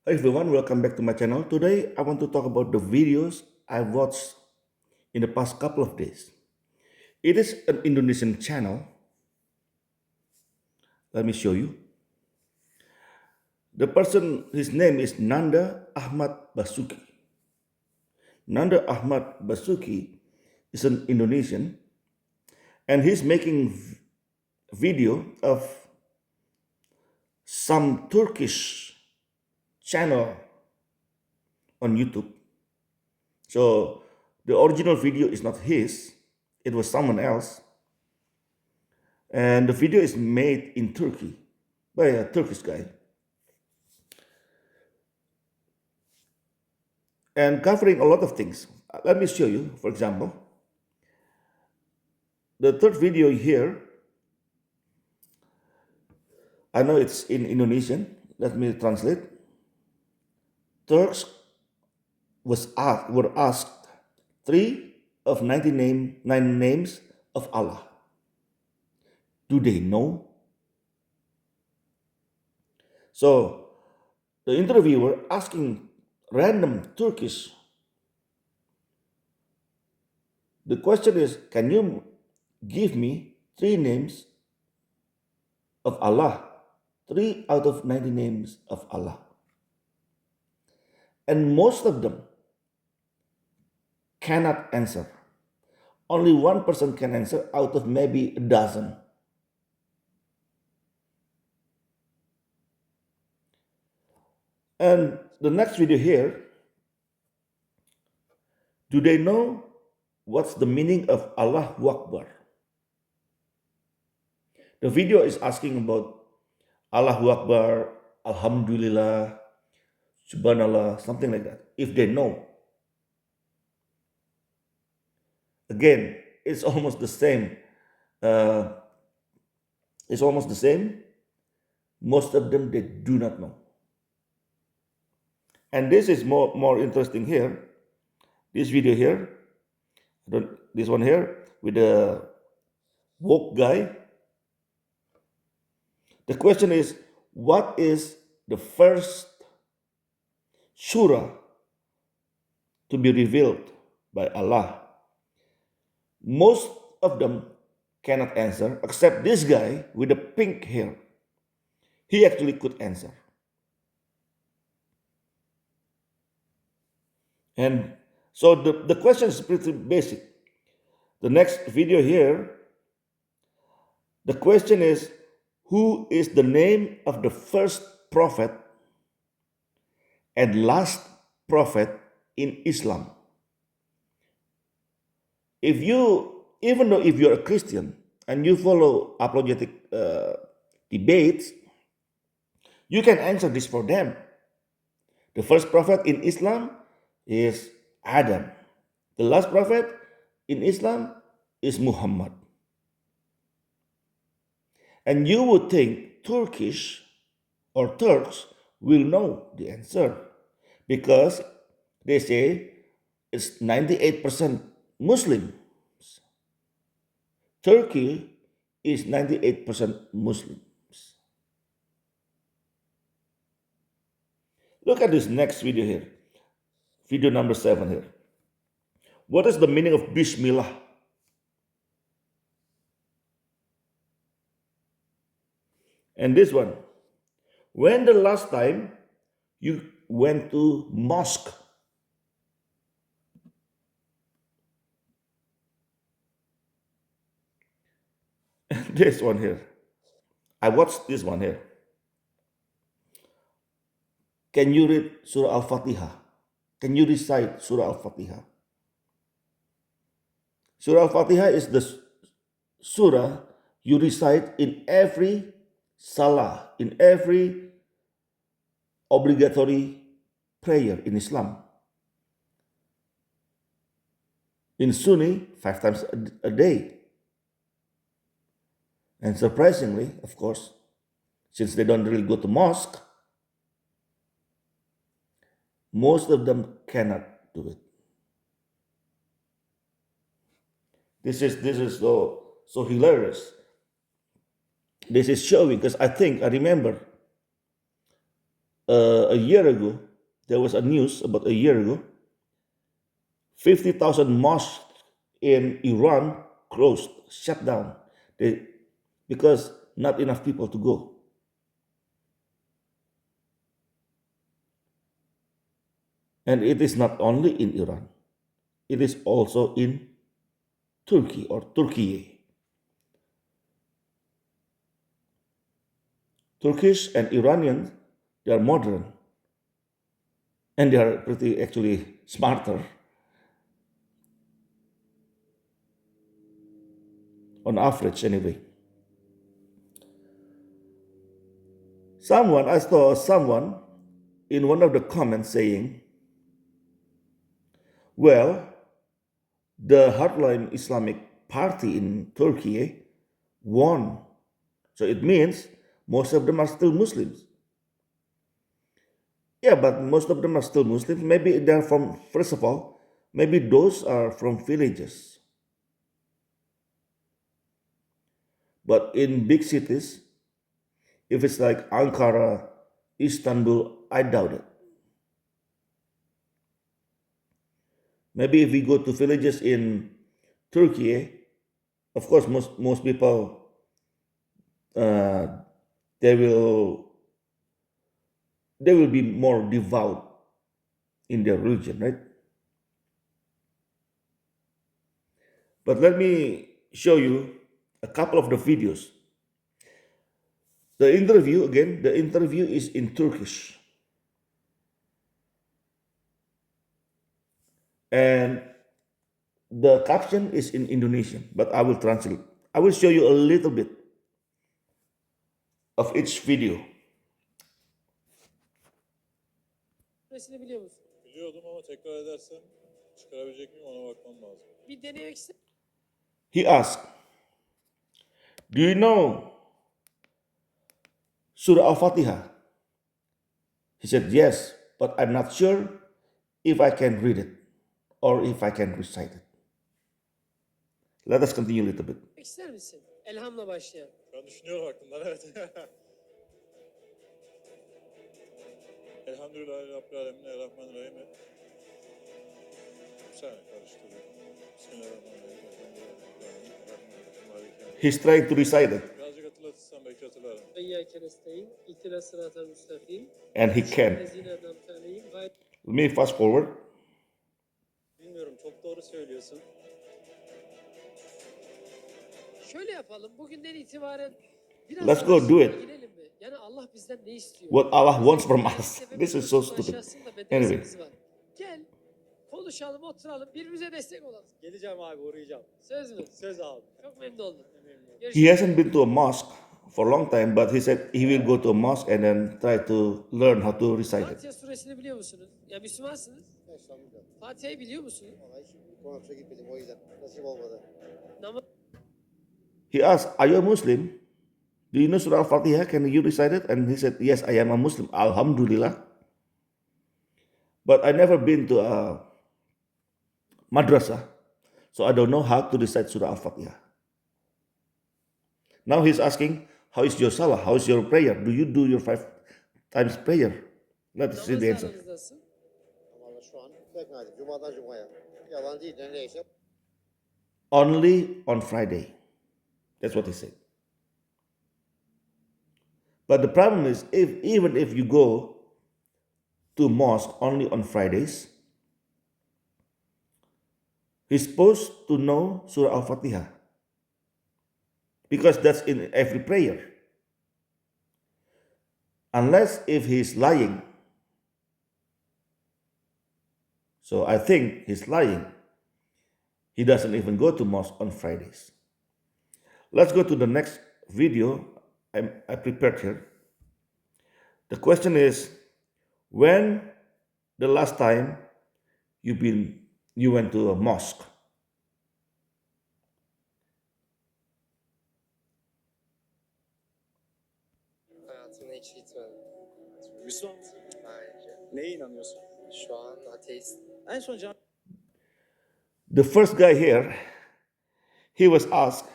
Hi everyone, welcome back to my channel. Today I want to talk about the videos I watched in the past couple of days. It is an Indonesian channel. Let me show you. The person, his name is Nanda Ahmad Basuki. Nanda Ahmad Basuki is an Indonesian and he's making video of some Turkish channel on YouTube. So the original video is not his, it was someone else. And the video is made in Turkey by a Turkish guy and covering a lot of things. Let me show you, for example, the third video here. I know it's in Indonesian. Let me translate. Turks were asked three of 99 names of Allah. Do they know? So the interviewer asking random Turkish. The question is, can you give me three names of Allah? 3 out of 90 names of Allah. And most of them cannot answer. Only one person can answer out of maybe a dozen. And the next video here, do they know what's the meaning of Allahu Akbar? The video is asking about Allahu Akbar, Alhamdulillah, Subhanallah, something like that. If they know. Again, it's almost the same. Uh, it's almost the same. Most of them, they do not know. And this is more interesting here. This video here, this one here with the woke guy. The question is, what is the first surah to be revealed by Allah? Most of them cannot answer, except this guy with the pink hair. He actually could answer. And so the question is pretty basic. The next video here, the question is, who is the name of the first prophet and last prophet in Islam? Even though if you're a Christian and you follow apologetic debates, you can answer this for them. The first prophet in Islam is Adam. The last prophet in Islam is Muhammad. And you would think Turkish or Turks will know the answer because they say it's 98% Muslims. Turkey is 98% Muslims. Look at this next video here. Video number 7 here. What is the meaning of Bismillah? And this one. When the last time you went to mosque? This one here. I watched this one here. Can you read Surah Al-Fatihah? Can you recite Surah Al-Fatihah? Surah Al-Fatihah is the surah you recite in every salah, in every obligatory prayer in Islam. In Sunni, 5 times a day. And surprisingly, of course, since they don't really go to mosque, most of them cannot do it. This is so hilarious. This is showing because I remember A year ago, there was a news about a year ago, 50,000 mosques in Iran closed, shut down, they, because not enough people to go. And it is not only in Iran, it is also in Turkey or Turkiye. Turkish and Iranians, they are modern and they are pretty actually smarter on average anyway. I saw someone in one of the comments saying, well, the hardline Islamic party in Turkey won. So it means most of them are still Muslims. Yeah, but most of them are still Muslims. Maybe they're from, first of all, maybe those are from villages. But in big cities, if it's like Ankara, Istanbul, I doubt it. Maybe if we go to villages in Turkey, of course, most people uh, they will be more devout in their religion, right? But let me show you a couple of the videos. The interview is in Turkish. And the caption is in Indonesian, but I will translate. I will show you a little bit of each video. Resmini biliyor musun? Biliyordum ama tekrar edersen çıkarabilecek miyim ona bakmam lazım. Bir denemek ister. He asked, do you know Surah Al-Fatihah? He said, yes, but I'm not sure if I can read it or if I can recite it. Let us continue a little bit. İster misin? Elhamla başlayalım. Ben düşünüyorum aklımdan, evet. Elhamdülillahi Rabbil Alemin, Errahmanirrahim. Bir saniye karıştırıyorum. Bismillahirrahmanirrahim. He's trying to recite it, Birazcık hatırlatırsan belki hatırlarım. İyyâke nestaîn, ihdina sıratal müstakîm. and he can. Lezîne en'amte aleyhim. Let me fast forward. Bilmiyorum, çok doğru söylüyorsun. Şöyle yapalım, bugünden itibaren biraz Let's go do it. girelim mi? Yani Allah bizden ne istiyor? What Allah wants from us. Sebebimiz This is so yok, stupid. aşağısında Anyway, medresemiz var. Gel, konuşalım, oturalım, birbirimize destek olalım. Geleceğim abi, uğrayacağım. Söz mü? Söz abi. Çok memnun oldum. he Görüşürüz. hasn't been to a mosque for a long time, but he said he will go to a mosque and then try to learn how to recite it. Fatiha suresini biliyor musunuz? Ya Müslümansınız. Elhamdülillah. Fatiha'yı biliyor musunuz? Vallahi hiç konakta gitmedim o yüzden. Nasip olmadı. Namaz He asked, are you a Muslim? Do you know Surah Al-Fatihah? Can you recite it? And he said, yes, I am a Muslim. Alhamdulillah. But I never been to a madrasa, so I don't know how to recite Surah Al-Fatihah. Now he's asking, how is your salah? How is your prayer? Do you do your 5 times prayer? Let's see the answer. aranızdasın. Ama şu an bekledim. Cuma'dan Cuma'ya. Yalan değil de neyse. Only on Friday. That's what he said. But the problem is, even if you go to mosque only on Fridays, he's supposed to know Surah Al-Fatihah, because that's in every prayer. Unless if he's lying. So I think he's lying. He doesn't even go to mosque on Fridays. Let's go to the next video I prepared here. The question is, when the last time you went to a mosque? Hayatımda hiç gitmedim. Müslüman mısın? Hayır. Neye inanıyorsun? Şu an ateist. En son cami The first guy here, he was asked,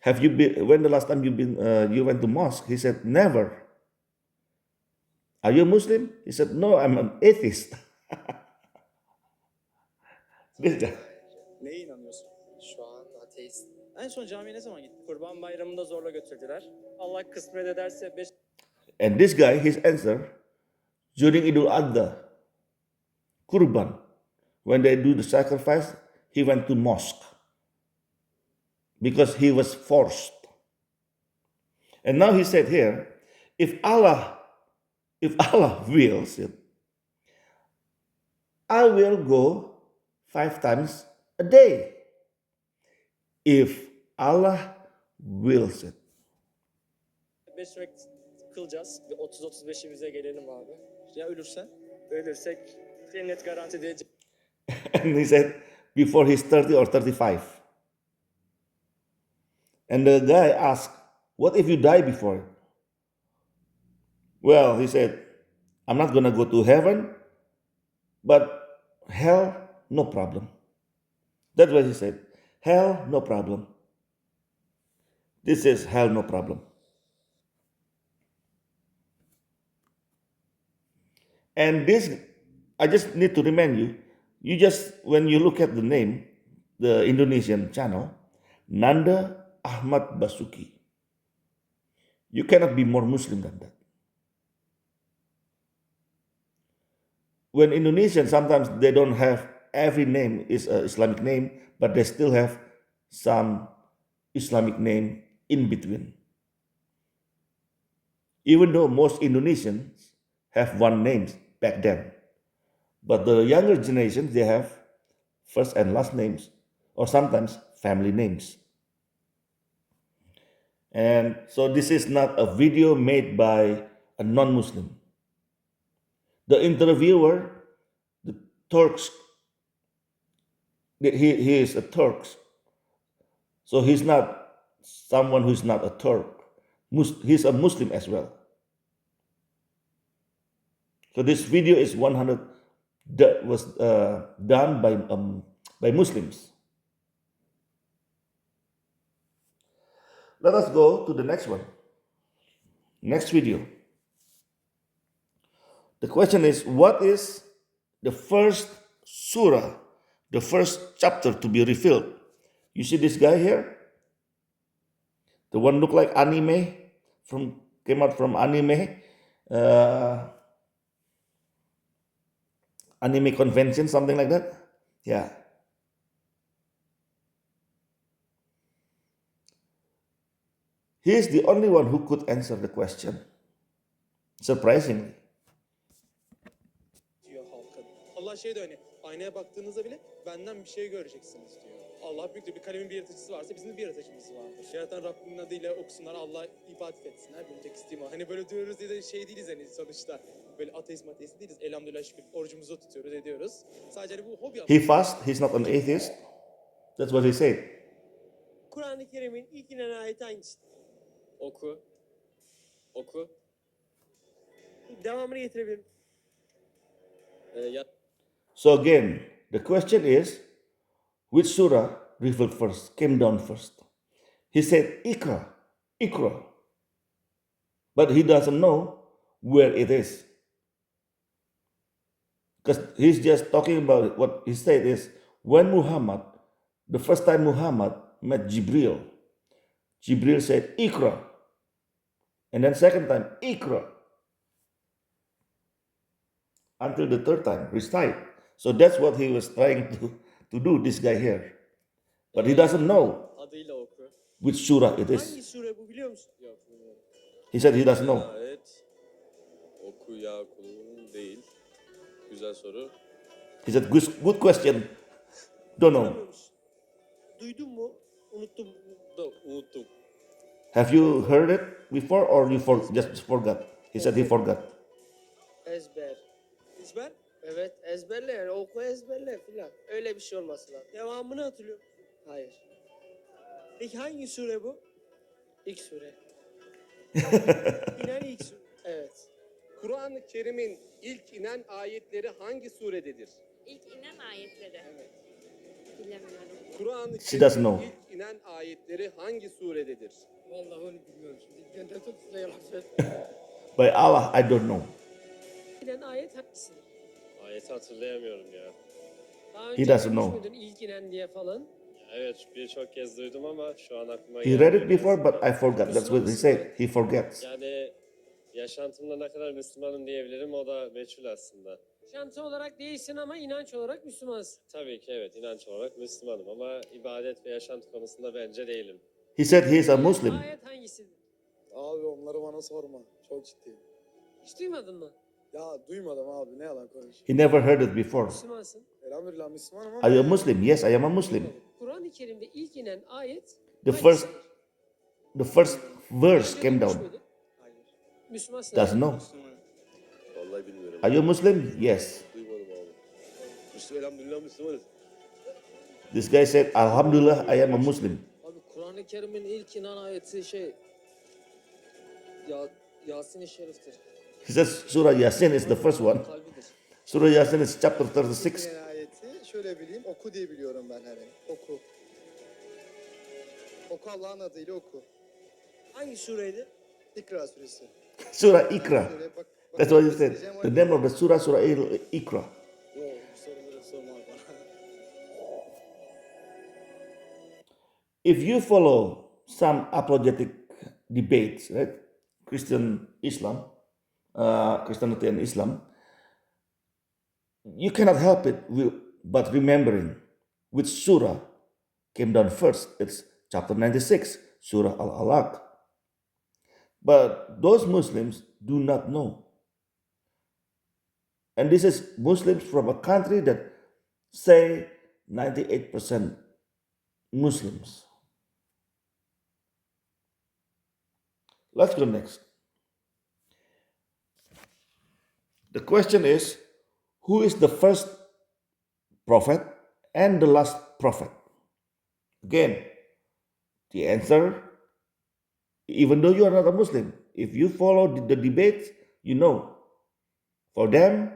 when the last time you went to mosque? He said, never. Are you a Muslim? He said, no, I'm an atheist. This guy. Neye inanıyorsun? Şu an ateist. En son camiye ne zaman gittin? Kurban Bayramı'nda zorla götürdüler. Allah kısmet ederse 5 And this guy, his answer, during Idul Adha, Kurban, when they do the sacrifice, he went to mosque because he was forced. And now he said here, if Allah wills it, I will go 5 times a day. If Allah wills it. 5 vakit kılacağız. Bir 30-35'imize gelelim abi. Ya ölürsen? Ölürsek cennet garanti diye. And he said, before he's 30 or 35. And the guy asked, what if you die before it? Well, he said, I'm not going to go to heaven, but hell, no problem. That's what he said. Hell, no problem. This is hell, no problem. And this, I just need to remind you, when you look at the name, the Indonesian channel, Nanda Ahmad Basuki, you cannot be more Muslim than that. When Indonesian, sometimes they don't have every name is an Islamic name, but they still have some Islamic name in between. Even though most Indonesians have one name back then. But the younger generation, they have first and last names, or sometimes family names. And so this is not a video made by a non-Muslim. The interviewer, the Turks, he is a Turk. So he's not someone who's not a Turk. He's a Muslim as well. So this video is 100 that was done by Muslims. Let us go to the next one. Next video. The question is, what is the first surah, the first chapter to be revealed? You see this guy here? The one look like anime, came out from anime convention, something like that. Yeah. He is the only one who could answer the question. Surprisingly. Diyor halka. Allah şey de hani aynaya baktığınızda bile benden bir şey göreceksiniz diyor. Allah büyüktür. Bir kalemin bir yaratıcısı varsa bizim de bir yaratıcımız vardır. Yaratan Rabbimin adıyla okusunlar, Allah'a ibadet etsinler. Benim tek isteğim o. Hani böyle diyoruz diye de şey değiliz hani sonuçta. Böyle ateist değiliz. Elhamdülillah şükür orucumuzu tutuyoruz, ediyoruz. Sadece hani bu hobi. He fast, he's not an atheist. That's what he said. Kur'an-ı Kerim'in ilk inen ayeti hangisi? Oku. Oku. Devamını getirebilirim. Ya So again, the question is, which surah revealed first, came down first? He said, Ikra, Ikra. But he doesn't know where it is. Because he's just talking about it. What he said is, when Muhammad, the first time Muhammad met Jibril, Jibril said, Ikra. And then second time, Ikra. Until the third time, recite. So that's what he was trying to do, this guy here. But he doesn't know adıyla oku. which surah it Hangi is. sure bu biliyor musun? Yok bilmiyorum. He said he doesn't know. Ayet oku ya kulun değil. Güzel soru. He said, good question. Don't know. Bilmiyor musun? Duydun mu? Unuttum. Da unuttum. Have you heard it before or you just forgot? He said he forgot. Ezber. İzber. Evet ezberle yani oku ezberle filan. Öyle bir şey olması lazım. Devamını hatırlıyorum. Hayır. Peki hangi sure bu? İlk sure. İnen ilk sure. Evet. Kur'an-ı Kerim'in ilk inen ayetleri hangi surededir? İlk inen ayetleri. Bilemiyorum. Kur'an-ı She doesn't Kerim'in know. ilk inen ayetleri hangi surededir? Vallahi onu bilmiyorum şimdi. Cennet size yalan söyle. By Allah, I don't know. inen ayet hangisidir? Ayeti hatırlayamıyorum ya. Daha He önce doesn't duymuş know. muydun ilk inen diye falan? Evet, birçok kez duydum ama şu an aklıma He read gelmiyor it ne before, yazık but ki. I forgot. That's what he said. He forgets. Yani yaşantımda ne kadar Müslümanım diyebilirim o da meçhul aslında. Şantı olarak değilsin ama inanç olarak Müslümansın. Tabii ki evet inanç olarak Müslümanım ama ibadet ve yaşantı konusunda bence değilim. He said he is a İlk Muslim. ayet hangisidir? Abi onları bana sorma. Çok ciddiyim. Hiç duymadın mı? Ya duymadım abi, ne yalan konuşayım. He never heard it before. Müslümansın. Elhamdülillah Müslümanım ama... Are you a Muslim? Yes, I am a Muslim. Kur'an-ı Kerim'de ilk inen ayet The first, the first verse came down. Hayır. Müslümansın. Doesn't know. Vallahi bilmiyorum. Are you a Muslim? Yes. Duymadım abi. Elhamdülillah Müslümanız. This guy said, Alhamdulillah, I am a Muslim. Abi Kur'an-ı Kerim'in ilk inen ayeti Yasin-i Şerif'tir. He says Surah Yasin is the first one. Kalbidir. Surah Yasin is chapter 36. En ayeti şöyle bileyim, oku diye biliyorum ben hani. Oku. Oku, Allah'ın adıyla oku. Hangi sureydi? İkra suresi. Surah Ikra. Şöyle bak. That's what he said. The name of the surah, Surah Ikra. Yok, bu soruları sorma bana. If you follow some apologetic debates, right? Christianity and Islam, you cannot help it but remembering which surah came down first. It's chapter 96, Surah Al-Alaq. But those Muslims do not know. And this is Muslims from a country that say 98% Muslims. Let's go next. The question is, who is the first prophet and the last prophet? Again, the answer, even though you are not a Muslim, if you follow the debates, you know. For them,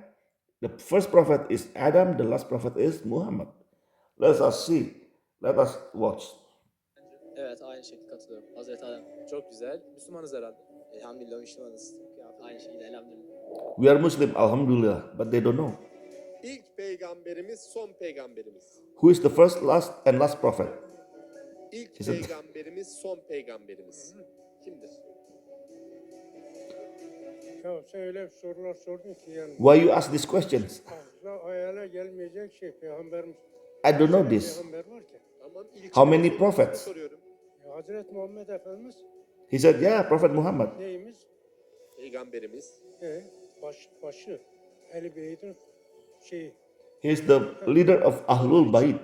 the first prophet is Adam, the last prophet is Muhammad. Let us see. Let us watch. Evet aynı şekilde katılıyorum. Hazreti Adem. Çok güzel. Müslümanız herhalde. Elhamdülillah Müslümanız. Aynı şekilde elhamdülillah. We are Muslim, alhamdulillah, but they don't know. İlk peygamberimiz, son peygamberimiz. Who is the first, last, and last prophet? İlk Is it- peygamberimiz, son peygamberimiz. Kimdir? Ya sen öyle sorular sordun ki yani Why you ask these questions? akla hayale gelmeyecek şey peygamberimiz. I don't know Kaç this. tane peygamber var ki? Tamam. ilk How many soruyu prophets? Soruyorum. Hazreti Muhammed Efendimiz He said, yeah, Prophet Muhammad. neyimiz? Peygamberimiz. Başı. Ehl-i Beyt'in şeyi. He is the leader of Ahlul Bayt.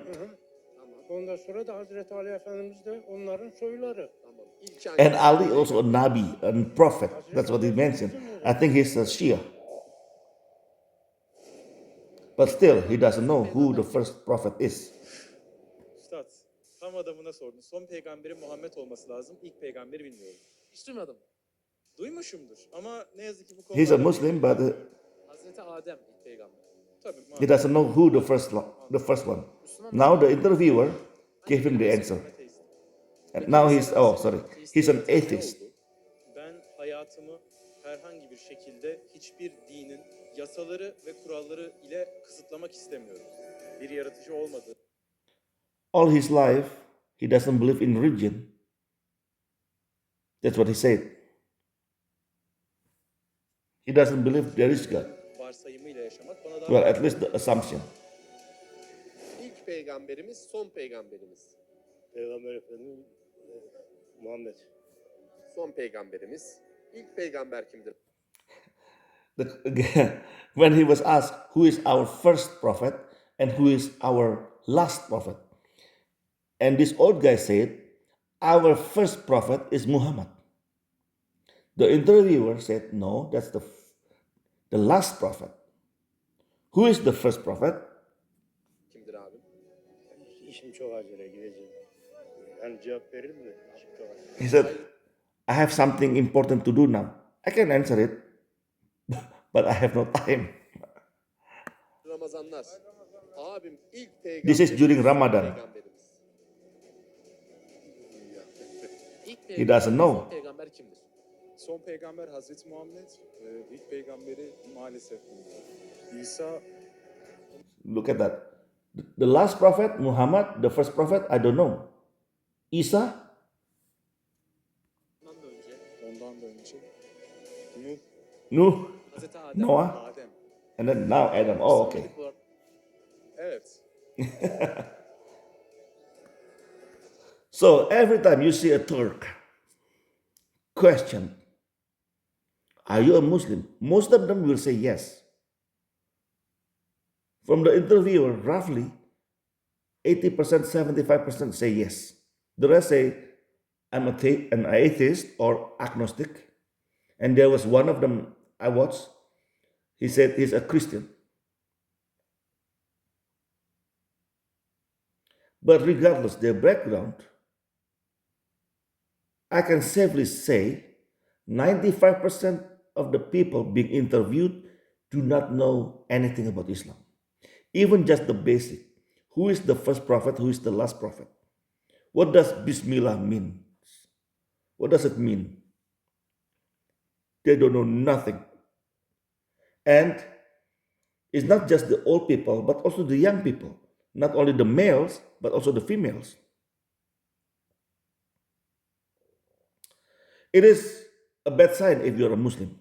Ondan sonra da Hazreti Ali Efendimiz de onların soyları. Tamam. İlk hangisi? And Ali also a Nabi, a prophet. That's what he mentioned. I think he's a Shia. But still, he doesn't know who the first prophet is. Üstad, tam adamına sordun. Son peygamberi Muhammed olması lazım. İlk peygamberi bilmiyorum. Hiç duymadım. Duymuşumdur ama ne yazık ki bu konuda... He's a Muslim, but Hazreti Adem ilk peygamber. Tabii, he doesn't know who the first one. Now the interviewer gave him the answer. ateist. And now he's an atheist. Ben hayatımı herhangi bir şekilde hiçbir dinin yasaları ve kuralları ile kısıtlamak istemiyorum. Bir yaratıcı olmadı. All his life, he doesn't believe in religion. That's what he said. He doesn't believe there is God. Varsayımıyla yaşamak bana daha... Well, at least the assumption. İlk peygamberimiz, son peygamberimiz. Peygamber Efendimiz Muhammed. Son peygamberimiz. İlk peygamber kimdir? When he was asked who is our first prophet and who is our last prophet, and this old guy said, our first prophet is Muhammad. The interviewer said, no, that's the last prophet. Who is the first prophet? Kimdir abi? İşim çok acele gideceğim. Yani cevap verir mi? İşim çok acele. He said, I have something important to do now. I can answer it, but I have no time. Ramazanlar. Abim ilk peygamber. This is during Ramadan. Peygamberimiz. İlk He doesn't know. son peygamber kimdir? son peygamber Hazreti Muhammed, ilk peygamberi maalesef bilmiyorum. İsa Look at that. The last prophet, Muhammad, the first prophet, I don't know. Isa, ondan da önce. Nuh, Nuh, Hazreti Adem. Noah, Adem. and then now Adam. Oh, okay. Evet. So every time you see a Turk question, are you a Muslim? Most of them will say yes. From the interviewer, roughly 80%, 75% say yes. The rest say, I'm an atheist or agnostic. And there was one of them I watched, he said he's a Christian. But regardless their background, I can safely say 95% of the people being interviewed do not know anything about Islam. Even just the basic. Who is the first prophet? Who is the last prophet? What does Bismillah mean? What does it mean? They don't know nothing. And it's not just the old people, but also the young people. Not only the males, but also the females. It is a bad sign if you're a Muslim.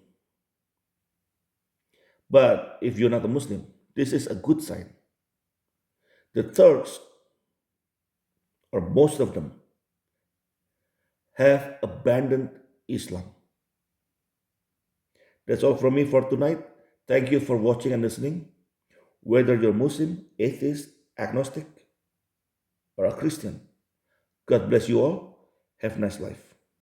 But if you're not a Muslim, this is a good sign. The Turks, or most of them, have abandoned Islam. That's all from me for tonight. Thank you for watching and listening. Whether you're Muslim, atheist, agnostic, or a Christian, God bless you all. Have a nice life.